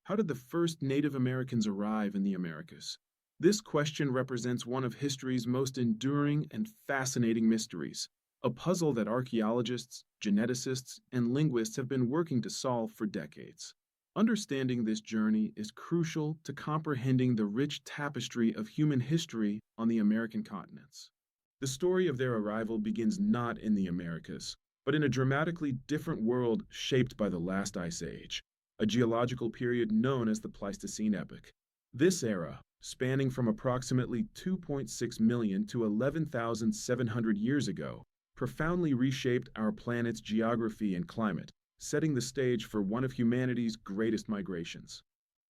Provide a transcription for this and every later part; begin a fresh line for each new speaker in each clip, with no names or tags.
How did the first Native Americans arrive in the Americas? This question represents one of history's most enduring and fascinating mysteries, a puzzle that archaeologists, geneticists, and linguists have been working to solve for decades. Understanding this journey is crucial to comprehending the rich tapestry of human history on the American continents. The story of their arrival begins not in the Americas, but in a dramatically different world shaped by the last ice age, a geological period known as the Pleistocene epoch. This era, spanning from approximately 2.6 million to 11,700 years ago, profoundly reshaped our planet's geography and climate, setting the stage for one of humanity's greatest migrations.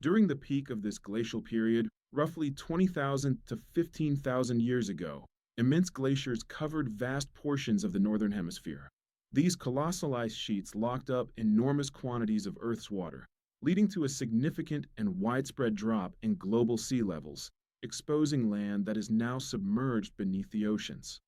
During the peak of this glacial period, roughly 20,000 to 15,000 years ago, immense glaciers covered vast portions of the northern hemisphere. These colossal ice sheets locked up enormous quantities of Earth's water, leading to a significant and widespread drop in global sea levels, exposing land that is now submerged beneath the oceans.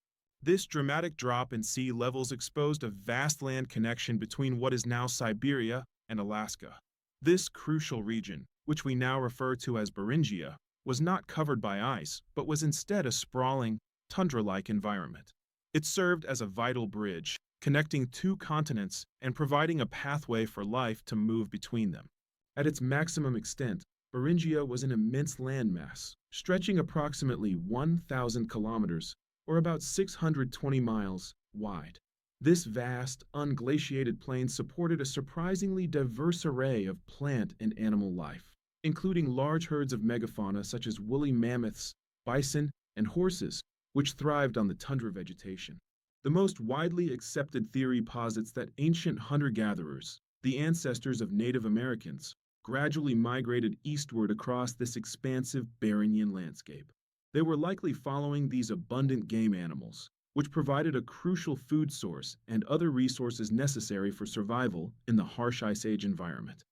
This dramatic drop in sea levels exposed a vast land connection between what is now Siberia and Alaska. This crucial region, which we now refer to as Beringia, was not covered by ice, but was instead a sprawling, tundra-like environment. It served as a vital bridge, connecting two continents and providing a pathway for life to move between them. At its maximum extent, Beringia was an immense landmass, stretching approximately 1,000 kilometers, or about 620 miles, wide. This vast, unglaciated plain supported a surprisingly diverse array of plant and animal life, including large herds of megafauna such as woolly mammoths, bison, and horses, which thrived on the tundra vegetation. The most widely accepted theory posits that ancient hunter-gatherers, the ancestors of Native Americans, gradually migrated eastward across this expansive Beringian landscape. They were likely following these abundant game animals, which provided a crucial food source and other resources necessary for survival in the harsh Ice Age environment.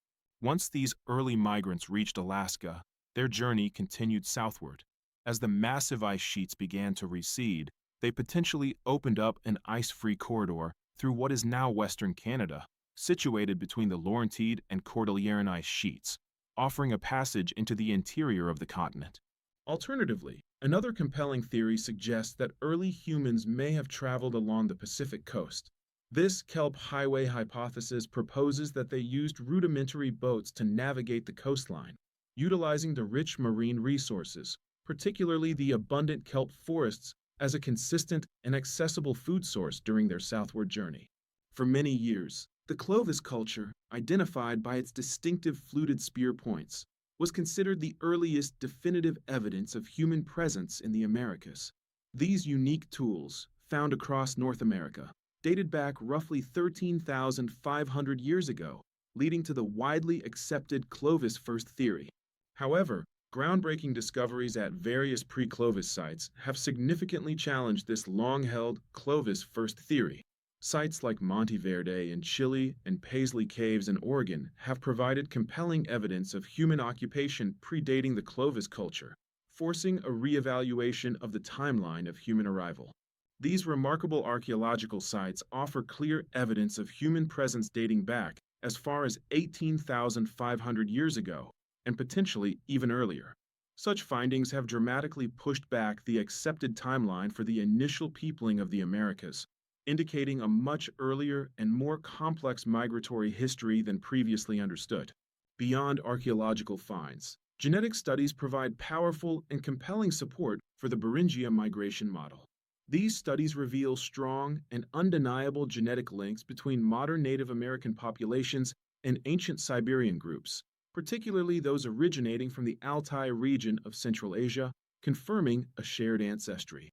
Once these early migrants reached Alaska, their journey continued southward. As the massive ice sheets began to recede, they potentially opened up an ice-free corridor through what is now Western Canada, situated between the Laurentide and Cordilleran ice sheets, offering a passage into the interior of the continent. Alternatively, another compelling theory suggests that early humans may have traveled along the Pacific coast. This Kelp Highway hypothesis proposes that they used rudimentary boats to navigate the coastline, utilizing the rich marine resources, particularly the abundant kelp forests, as a consistent and accessible food source during their southward journey. For many years, the Clovis culture, identified by its distinctive fluted spear points, was considered the earliest definitive evidence of human presence in the Americas. These unique tools, found across North America, dated back roughly 13,500 years ago, leading to the widely accepted Clovis first theory. However, groundbreaking discoveries at various pre-Clovis sites have significantly challenged this long-held Clovis first theory. Sites like Monte Verde in Chile and Paisley Caves in Oregon have provided compelling evidence of human occupation predating the Clovis culture, forcing a re-evaluation of the timeline of human arrival. These remarkable archaeological sites offer clear evidence of human presence dating back as far as 18,500 years ago, and potentially even earlier. Such findings have dramatically pushed back the accepted timeline for the initial peopling of the Americas, indicating a much earlier and more complex migratory history than previously understood. Beyond archaeological finds, genetic studies provide powerful and compelling support for the Beringia migration model. These studies reveal strong and undeniable genetic links between modern Native American populations and ancient Siberian groups, particularly those originating from the Altai region of Central Asia, confirming a shared ancestry.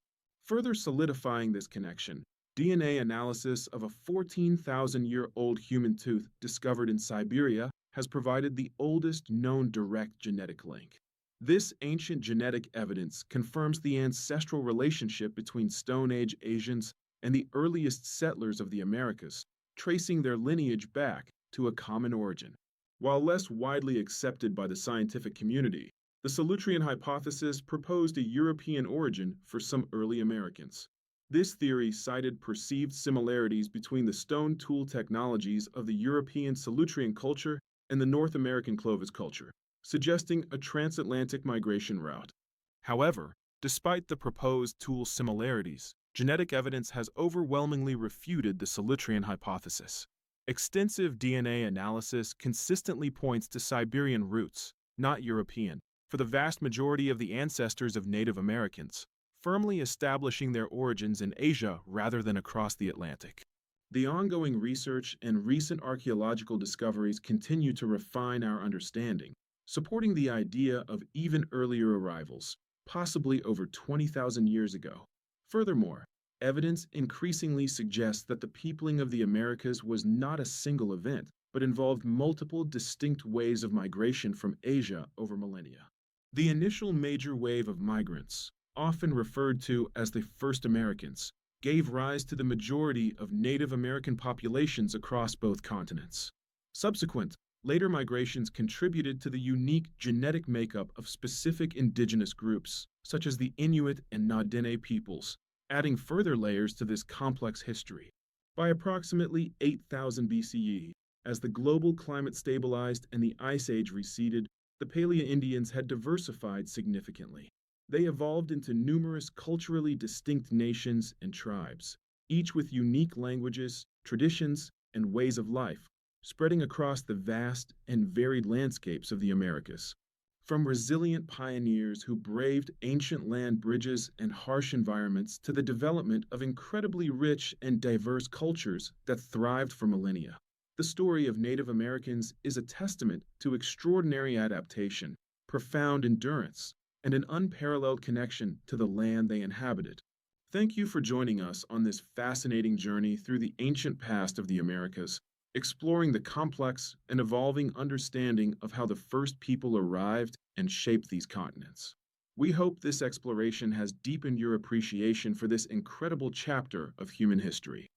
Further solidifying this connection, DNA analysis of a 14,000-year-old human tooth discovered in Siberia has provided the oldest known direct genetic link. This ancient genetic evidence confirms the ancestral relationship between Stone Age Asians and the earliest settlers of the Americas, tracing their lineage back to a common origin. While less widely accepted by the scientific community, the Solutrean hypothesis proposed a European origin for some early Americans. This theory cited perceived similarities between the stone tool technologies of the European Solutrean culture and the North American Clovis culture, suggesting a transatlantic migration route. However, despite the proposed tool similarities, genetic evidence has overwhelmingly refuted the Solitrean hypothesis. Extensive DNA analysis consistently points to Siberian roots, not European, for the vast majority of the ancestors of Native Americans, firmly establishing their origins in Asia rather than across the Atlantic. The ongoing research and recent archaeological discoveries continue to refine our understanding, supporting the idea of even earlier arrivals, possibly over 20,000 years ago. Furthermore, evidence increasingly suggests that the peopling of the Americas was not a single event, but involved multiple distinct waves of migration from Asia over millennia. The initial major wave of migrants, often referred to as the first Americans, gave rise to the majority of Native American populations across both continents. Subsequent, later migrations contributed to the unique genetic makeup of specific indigenous groups, such as the Inuit and Na Dene peoples, adding further layers to this complex history. By approximately 8000 BCE, as the global climate stabilized and the Ice Age receded, the Paleo-Indians had diversified significantly. They evolved into numerous culturally distinct nations and tribes, each with unique languages, traditions, and ways of life, spreading across the vast and varied landscapes of the Americas. From resilient pioneers who braved ancient land bridges and harsh environments to the development of incredibly rich and diverse cultures that thrived for millennia. The story of Native Americans is a testament to extraordinary adaptation, profound endurance, and an unparalleled connection to the land they inhabited. Thank you for joining us on this fascinating journey through the ancient past of the Americas, exploring the complex and evolving understanding of how the first people arrived and shaped these continents. We hope this exploration has deepened your appreciation for this incredible chapter of human history.